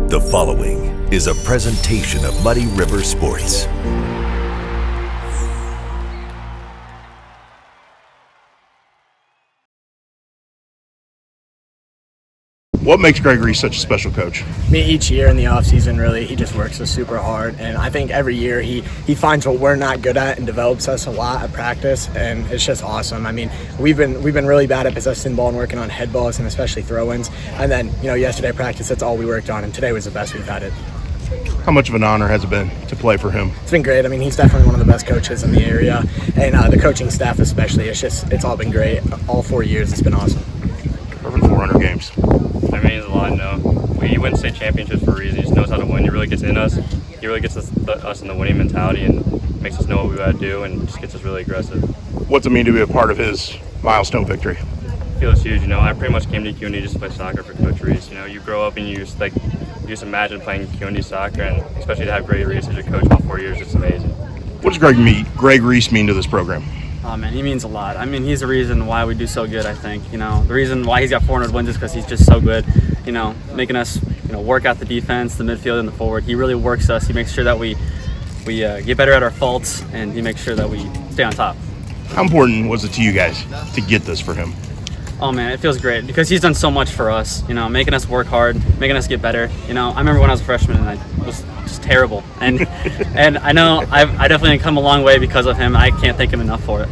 The following is a presentation of Muddy River Sports. What makes Greg Reis such a special coach? I mean, each year in the offseason, really, he just works us super hard. And I think every year he finds what we're not good at and develops us a lot at practice. And it's just awesome. I mean, we've been really bad at possessing the ball and working on head balls and especially throw-ins. And then, yesterday practice, that's all we worked on. And today was the best we've had it. How much of an honor has it been to play for him? It's been great. I mean, he's definitely one of the best coaches in the area. And the coaching staff especially, it's all been great. All 4 years, it's been awesome. Over 400 games. That means a lot, no. We win state championships for a reason. He just knows how to win. He really gets in us. He really gets us in the winning mentality and makes us know what we got to do and just gets us really aggressive. What's it mean to be a part of his milestone victory? It feels huge, I pretty much came to QND just to play soccer for Coach Reis. You grow up and you just imagine playing QND soccer, and especially to have Greg Reis as your coach for 4 years, it's amazing. What does Greg Reis mean to this program? Oh man, he means a lot. I mean, he's the reason why we do so good, I think. The reason why he's got 400 wins is because he's just so good, making us, work out the defense, the midfield, and the forward. He really works us. He makes sure that we get better at our faults, and he makes sure that we stay on top. How important was it to you guys to get this for him? Oh man, it feels great because he's done so much for us, making us work hard, making us get better. I remember when I was a freshman and I was just terrible. And and I know I definitely come a long way because of him. I can't thank him enough for it.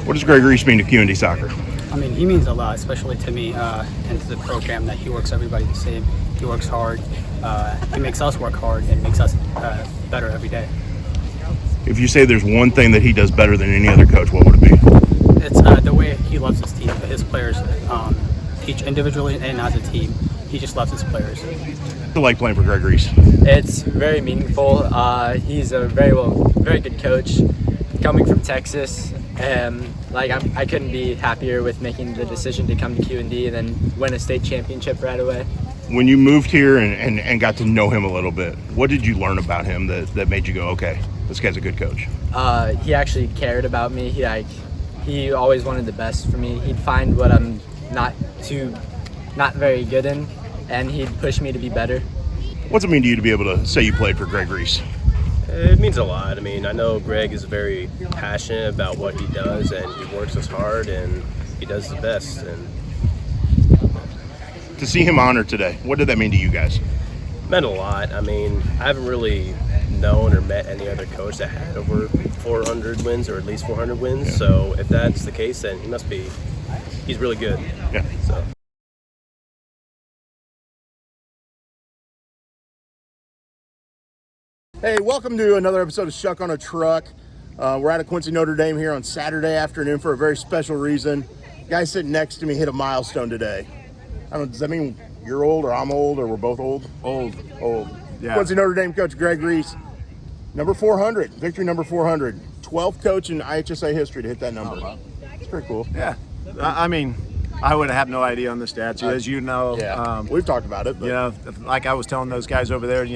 What does Greg Reis mean to QND soccer? I mean, he means a lot, especially to me and to the program, that he works everybody the same. He works hard. He makes us work hard and makes us better every day. If you say there's one thing that he does better than any other coach, what would it be? It's the way he loves his team, his players, each individually and as a team. He just loves his players. What's it like playing for Greg Reis? It's very meaningful. He's a very good coach. Coming from Texas, I couldn't be happier with making the decision to come to QND and then win a state championship right away. When you moved here and got to know him a little bit, what did you learn about him that made you go, okay, this guy's a good coach? He actually cared about me. He always wanted the best for me. He'd find what I'm not very good in, and he'd push me to be better. What's it mean to you to be able to say you played for Greg Reis? It means a lot. I mean, I know Greg is very passionate about what he does, and he works as hard, and he does the best. And to see him honored today, what did that mean to you guys? It meant a lot. I mean, I haven't really known or met any other coach that had over 400 wins or at least 400 wins. Yeah. So if that's the case, then he's really good. Yeah. So. Hey, welcome to another episode of Shuck on a Truck. We're out of Quincy, Notre Dame here on Saturday afternoon for a very special reason. The guy sitting next to me hit a milestone today. I don't know, does that mean you're old or I'm old or we're both old? Old. Yeah. Quincy Notre Dame coach Greg Reis, number 400, victory number 400. 12th coach in IHSA history to hit that number. Oh, wow. It's pretty cool. Yeah. I mean, I would have no idea on the stats. As you know, we've talked about it. But. Like I was telling those guys over there,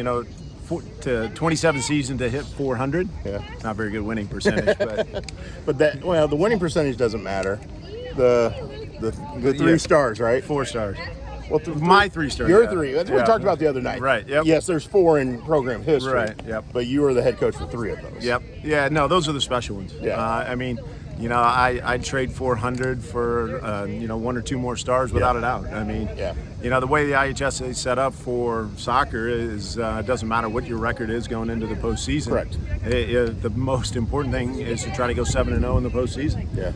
to 27 season to hit 400. Yeah, not very good winning percentage, but the winning percentage doesn't matter. The 3 stars, right? 4 stars. Well, my 3 stars. Your 3. That's what we talked about the other night. Right. Yep. Yes, there's 4 in program history. Right. Yep. But you were the head coach for 3 of those. Yep. Yeah. No, those are the special ones. Yeah. I mean, I'd trade 400 for 1 or 2 more stars without a doubt. I mean, the way the IHSA is set up for soccer is it doesn't matter what your record is going into the postseason. Correct. The most important thing is to try to go 7-0 in the postseason. Yeah.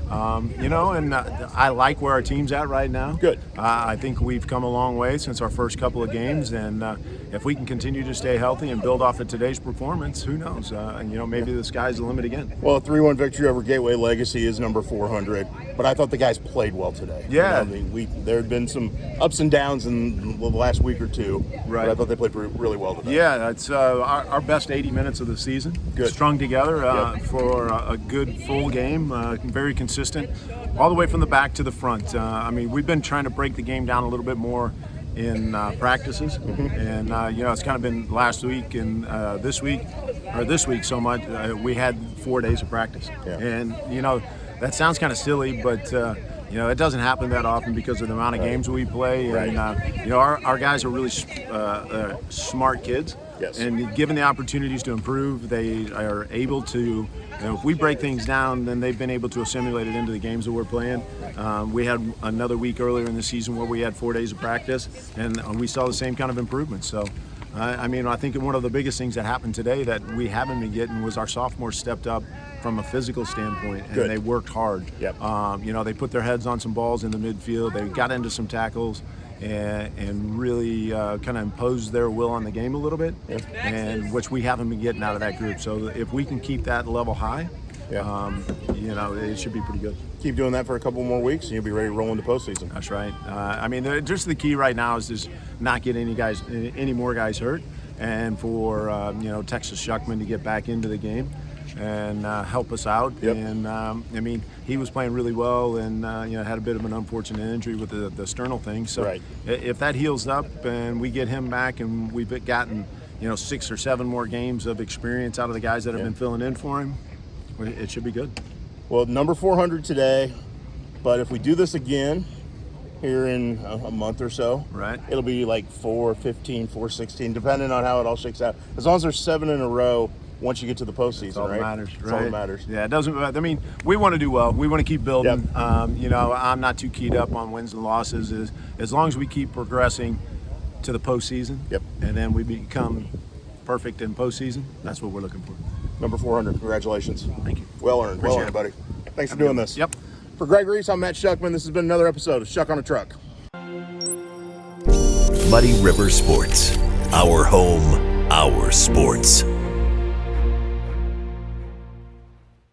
And I like where our team's at right now. Good. I think we've come a long way since our first couple of games, and if we can continue to stay healthy and build off of today's performance, who knows? Maybe the sky's the limit again. Well, a 3-1 victory over Gateway Legacy is number 400, but I thought the guys played well today. Yeah. There had been some ups and downs in the last week or two, right. But I thought they played really well today. Yeah, it's our best 80 minutes of the season. Good. Strung together for a good full game, very consistent, all the way from the back to the front. We've been trying to break the game down a little bit more in practices, and it's kind of been last week and this week so much. We had 4 days of practice, and that sounds kind of silly, but it doesn't happen that often because of the amount of games we play. And, our guys are really smart kids. Yes. And given the opportunities to improve, they are able to, if we break things down, then they've been able to assimilate it into the games that we're playing. We had another week earlier in the season where we had 4 days of practice, and we saw the same kind of improvement. So, I think one of the biggest things that happened today that we haven't been getting was our sophomores stepped up from a physical standpoint, and they worked hard. Yep. They put their heads on some balls in the midfield. They got into some tackles and really kind of imposed their will on the game a little bit, and which we haven't been getting out of that group. So if we can keep that level high, it should be pretty good. Keep doing that for a couple more weeks, and you'll be ready to roll into postseason. That's right. Just the key right now is just not get any more guys hurt, and for Texas Shuckman to get back into the game and help us out. Yep. And he was playing really well, and had a bit of an unfortunate injury with the sternal thing. So if that heals up and we get him back, and we've gotten 6 or 7 more games of experience out of the guys that have been filling in for him, it should be good. Well, number 400 today, but if we do this again here in a month or so, it'll be like 415, 416, depending on how it all shakes out. As long as there's 7 in a row once you get to the postseason, That's all that matters, That's all that matters. Yeah, it doesn't. We want to do well. We want to keep building. Yep. I'm not too keyed up on wins and losses. As long as we keep progressing to the postseason, and then we become perfect in postseason, that's what we're looking for. Number 400, congratulations. Thank you. Well earned, buddy. Thanks for doing this. Yep. For Greg Reis, I'm Matt Shuckman. This has been another episode of Shuck on a Truck. Muddy River Sports. Our home, our sports.